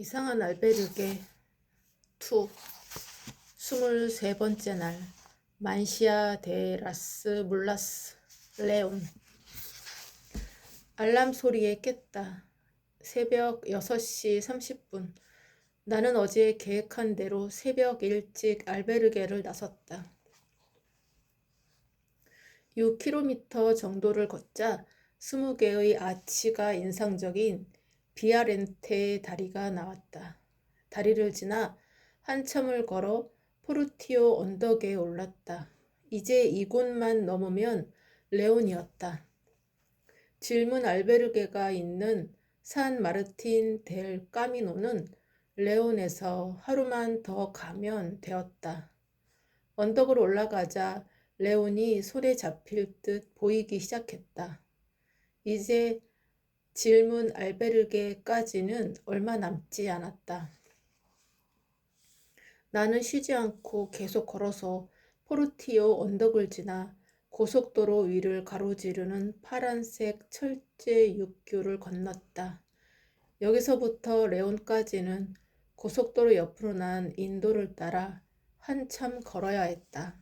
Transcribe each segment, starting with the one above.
이상한 알베르게 2 23번째 날 만시아 데 라스 물라스 레온. 알람 소리에 깼다. 새벽 6시 30분. 나는 어제 계획한 대로 새벽 일찍 알베르게를 나섰다. 6km 정도를 걷자 20개의 아치가 인상적인 비아렌테 다리가 나왔다. 다리를 지나 한참을 걸어 포르티오 언덕에 올랐다. 이제 이곳만 넘으면 레온이었다. 질문 알베르게가 있는 산 마르틴 델 까미노는 레온에서 하루만 더 가면 되었다. 언덕을 올라가자 레온이 손에 잡힐 듯 보이기 시작했다. 이제 질문 알베르게까지는 얼마 남지 않았다. 나는 쉬지 않고 계속 걸어서 포르티오 언덕을 지나 고속도로 위를 가로지르는 파란색 철제 육교를 건넜다. 여기서부터 레온까지는 고속도로 옆으로 난 인도를 따라 한참 걸어야 했다.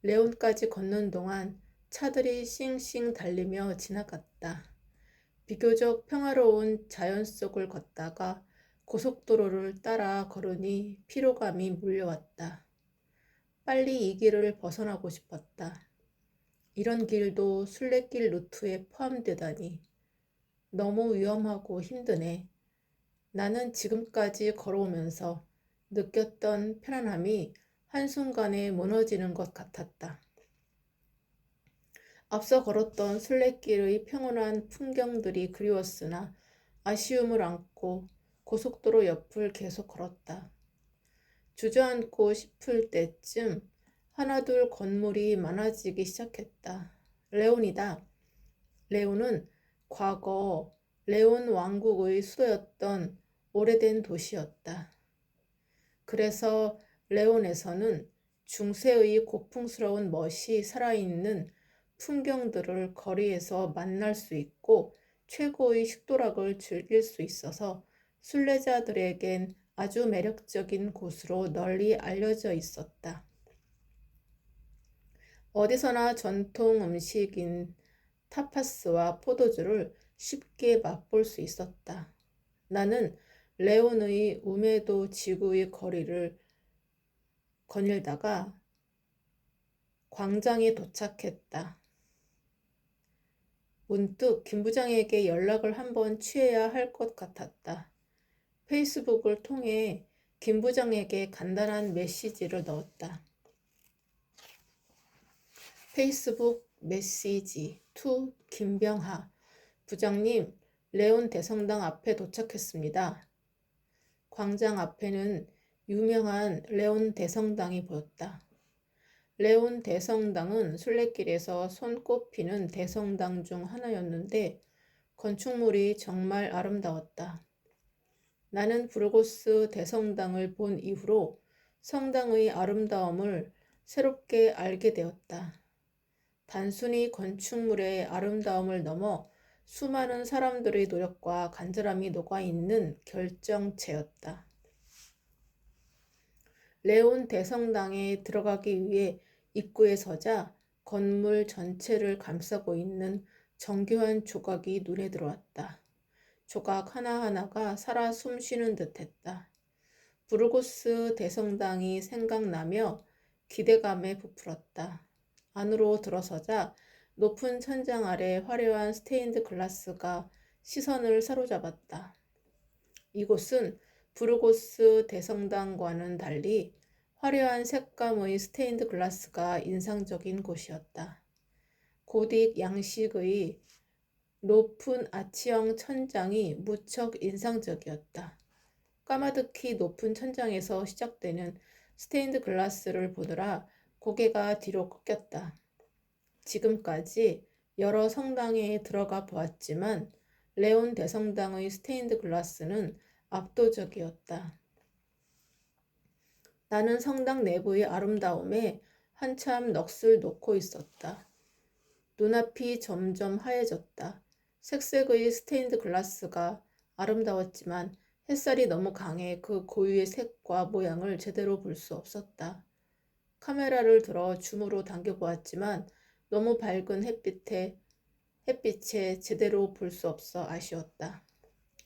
레온까지 걷는 동안 차들이 싱싱 달리며 지나갔다. 비교적 평화로운 자연 속을 걷다가 고속도로를 따라 걸으니 피로감이 몰려왔다. 빨리 이 길을 벗어나고 싶었다. 이런 길도 순례길 루트에 포함되다니 너무 위험하고 힘드네. 나는 지금까지 걸어오면서 느꼈던 편안함이 한순간에 무너지는 것 같았다. 앞서 걸었던 순례길의 평온한 풍경들이 그리웠으나 아쉬움을 안고 고속도로 옆을 계속 걸었다. 주저앉고 싶을 때쯤 하나둘 건물이 많아지기 시작했다. 레온이다. 레온은 과거 레온 왕국의 수도였던 오래된 도시였다. 그래서 레온에서는 중세의 고풍스러운 멋이 살아있는 풍경들을 거리에서 만날 수 있고 최고의 식도락을 즐길 수 있어서 순례자들에겐 아주 매력적인 곳으로 널리 알려져 있었다. 어디서나 전통 음식인 타파스와 포도주를 쉽게 맛볼 수 있었다. 나는 레온의 우메도 지구의 거리를 거닐다가 광장에 도착했다. 문득 김 부장에게 연락을 한번 취해야 할 것 같았다. 페이스북을 통해 김 부장에게 간단한 메시지를 넣었다. 페이스북 메시지 투 김병하 부장님, 레온 대성당 앞에 도착했습니다. 광장 앞에는 유명한 레온 대성당이 보였다. 레온 대성당은 순례길에서 손꼽히는 대성당 중 하나였는데 건축물이 정말 아름다웠다. 나는 부르고스 대성당을 본 이후로 성당의 아름다움을 새롭게 알게 되었다. 단순히 건축물의 아름다움을 넘어 수많은 사람들의 노력과 간절함이 녹아있는 결정체였다. 레온 대성당에 들어가기 위해 입구에 서자 건물 전체를 감싸고 있는 정교한 조각이 눈에 들어왔다. 조각 하나하나가 살아 숨쉬는 듯했다. 부르고스 대성당이 생각나며 기대감에 부풀었다. 안으로 들어서자 높은 천장 아래 화려한 스테인드 글라스가 시선을 사로잡았다. 이곳은 부르고스 대성당과는 달리 화려한 색감의 스테인드 글라스가 인상적인 곳이었다. 고딕 양식의 높은 아치형 천장이 무척 인상적이었다. 까마득히 높은 천장에서 시작되는 스테인드 글라스를 보느라 고개가 뒤로 꺾였다. 지금까지 여러 성당에 들어가 보았지만 레온 대성당의 스테인드 글라스는 압도적이었다. 나는 성당 내부의 아름다움에 한참 넋을 놓고 있었다. 눈앞이 점점 하얘졌다. 색색의 스테인드 글라스가 아름다웠지만 햇살이 너무 강해 그 고유의 색과 모양을 제대로 볼 수 없었다. 카메라를 들어 줌으로 당겨보았지만 너무 밝은 햇빛에 제대로 볼 수 없어 아쉬웠다.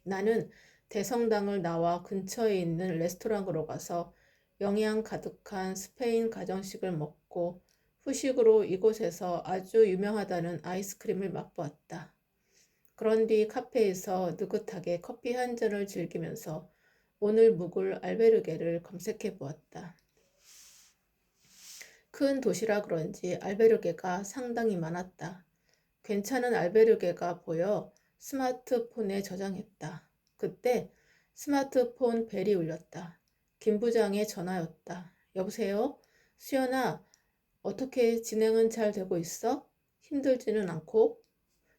나는 대성당을 나와 근처에 있는 레스토랑으로 가서 영양 가득한 스페인 가정식을 먹고 후식으로 이곳에서 아주 유명하다는 아이스크림을 맛보았다. 그런 뒤 카페에서 느긋하게 커피 한 잔을 즐기면서 오늘 묵을 알베르게를 검색해 보았다. 큰 도시라 그런지 알베르게가 상당히 많았다. 괜찮은 알베르게가 보여 스마트폰에 저장했다. 그때 스마트폰 벨이 울렸다. 김 부장의 전화였다. 여보세요? 수연아, 어떻게 진행은 잘 되고 있어? 힘들지는 않고?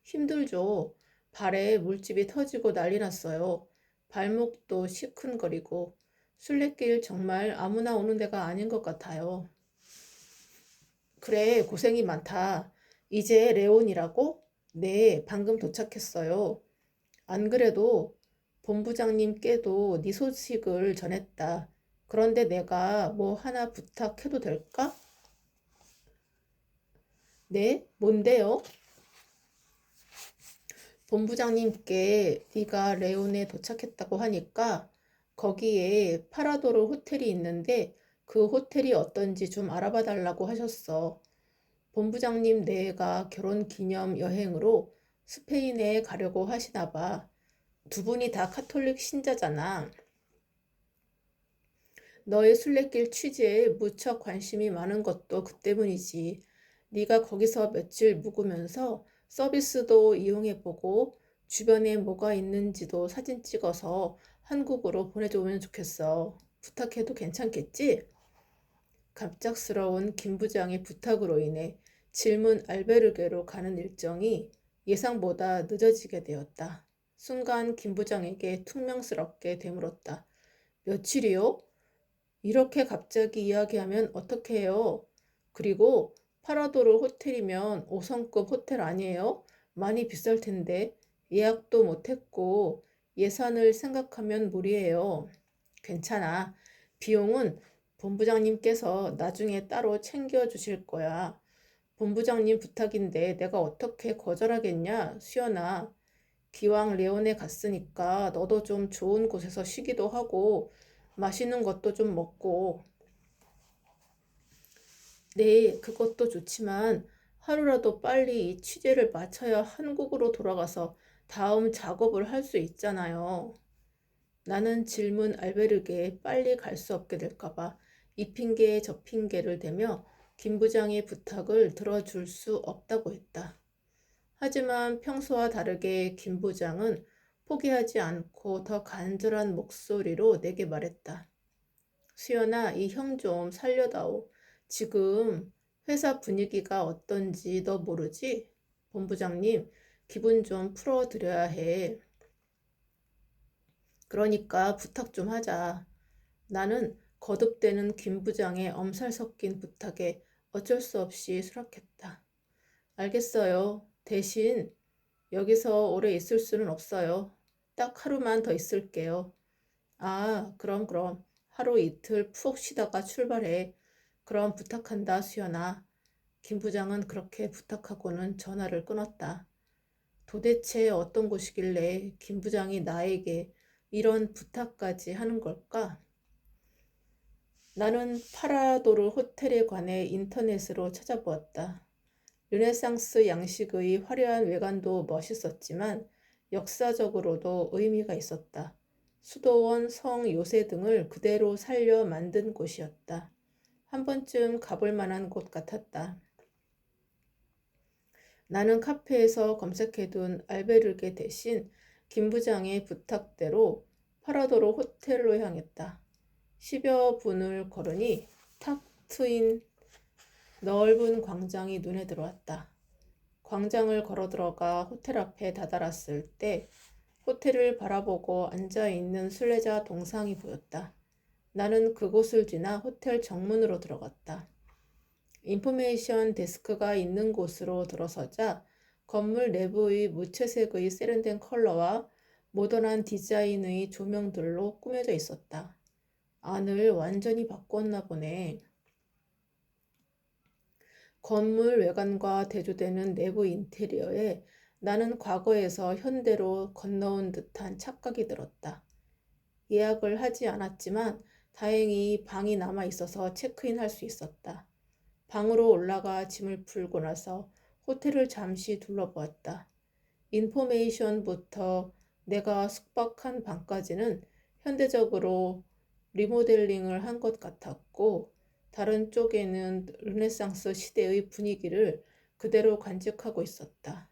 힘들죠. 발에 물집이 터지고 난리 났어요. 발목도 시큰거리고 술래길 정말 아무나 오는 데가 아닌 것 같아요. 그래, 고생이 많다. 이제 레온이라고? 네, 방금 도착했어요. 안 그래도 본부장님께도 네 소식을 전했다. 그런데 내가 뭐 하나 부탁해도 될까? 네, 뭔데요? 본부장님께 네가 레온에 도착했다고 하니까 거기에 파라도르 호텔이 있는데 그 호텔이 어떤지 좀 알아봐 달라고 하셨어. 본부장님 내가 결혼 기념 여행으로 스페인에 가려고 하시나 봐. 두 분이 다 카톨릭 신자잖아. 너의 순례길 취재에 무척 관심이 많은 것도 그 때문이지. 네가 거기서 며칠 묵으면서 서비스도 이용해보고 주변에 뭐가 있는지도 사진 찍어서 한국으로 보내주면 좋겠어. 부탁해도 괜찮겠지? 갑작스러운 김 부장의 부탁으로 인해 질문 알베르게로 가는 일정이 예상보다 늦어지게 되었다. 순간 김 부장에게 퉁명스럽게 되물었다. 며칠이요? 이렇게 갑자기 이야기하면 어떻게 해요? 그리고 파라도르 호텔이면 5성급 호텔 아니에요? 많이 비쌀 텐데 예약도 못했고 예산을 생각하면 무리예요. 괜찮아. 비용은 본부장님께서 나중에 따로 챙겨주실 거야. 본부장님 부탁인데 내가 어떻게 거절하겠냐, 수연아. 기왕 레온에 갔으니까 너도 좀 좋은 곳에서 쉬기도 하고 맛있는 것도 좀 먹고. 네, 그것도 좋지만 하루라도 빨리 이 취재를 마쳐야 한국으로 돌아가서 다음 작업을 할 수 있잖아요. 나는 질문 알베르게에 빨리 갈 수 없게 될까봐 이 핑계에 저 핑계를 대며 김 부장의 부탁을 들어줄 수 없다고 했다. 하지만 평소와 다르게 김 부장은 포기하지 않고 더 간절한 목소리로 내게 말했다. 수연아, 이 형 좀 살려다오. 지금 회사 분위기가 어떤지 너 모르지? 본부장님, 기분 좀 풀어드려야 해. 그러니까 부탁 좀 하자. 나는 거듭되는 김 부장의 엄살 섞인 부탁에 어쩔 수 없이 수락했다. 알겠어요. 대신 여기서 오래 있을 수는 없어요. 딱 하루만 더 있을게요. 아, 그럼 하루 이틀 푹 쉬다가 출발해. 그럼 부탁한다, 수연아. 김 부장은 그렇게 부탁하고는 전화를 끊었다. 도대체 어떤 곳이길래 김 부장이 나에게 이런 부탁까지 하는 걸까? 나는 파라도르 호텔에 관해 인터넷으로 찾아보았다. 르네상스 양식의 화려한 외관도 멋있었지만 역사적으로도 의미가 있었다. 수도원, 성, 요새 등을 그대로 살려 만든 곳이었다. 한 번쯤 가볼 만한 곳 같았다. 나는 카페에서 검색해둔 알베르게 대신 김 부장의 부탁대로 파라도로 호텔로 향했다. 10여 분을 걸으니 탁 트인 넓은 광장이 눈에 들어왔다. 광장을 걸어 들어가 호텔 앞에 다다랐을 때 호텔을 바라보고 앉아있는 순례자 동상이 보였다. 나는 그곳을 지나 호텔 정문으로 들어갔다. 인포메이션 데스크가 있는 곳으로 들어서자 건물 내부의 무채색의 세련된 컬러와 모던한 디자인의 조명들로 꾸며져 있었다. 안을 완전히 바꿨나 보네. 건물 외관과 대조되는 내부 인테리어에 나는 과거에서 현대로 건너온 듯한 착각이 들었다. 예약을 하지 않았지만 다행히 방이 남아 있어서 체크인할 수 있었다. 방으로 올라가 짐을 풀고 나서 호텔을 잠시 둘러보았다. 인포메이션부터 내가 숙박한 방까지는 현대적으로 리모델링을 한 것 같았고, 다른 쪽에는 르네상스 시대의 분위기를 그대로 간직하고 있었다.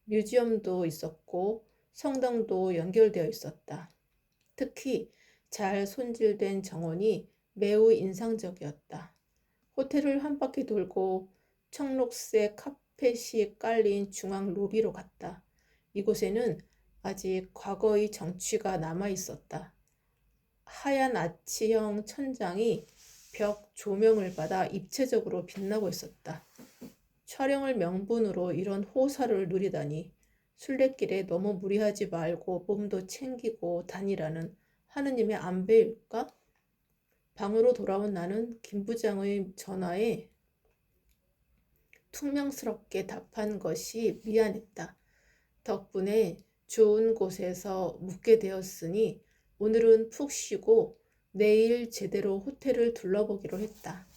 뮤지엄도 있었고 성당도 연결되어 있었다. 특히 잘 손질된 정원이 매우 인상적이었다. 호텔을 한 바퀴 돌고 청록색 카펫이 깔린 중앙 로비로 갔다. 이곳에는 아직 과거의 정취가 남아 있었다. 하얀 아치형 천장이 벽 조명을 받아 입체적으로 빛나고 있었다. 촬영을 명분으로 이런 호사를 누리다니. 순례길에 너무 무리하지 말고 몸도 챙기고 다니라는 하느님의 안배일까? 방으로 돌아온 나는 김 부장의 전화에 퉁명스럽게 답한 것이 미안했다. 덕분에 좋은 곳에서 묵게 되었으니 오늘은 푹 쉬고 내일 제대로 호텔을 둘러보기로 했다.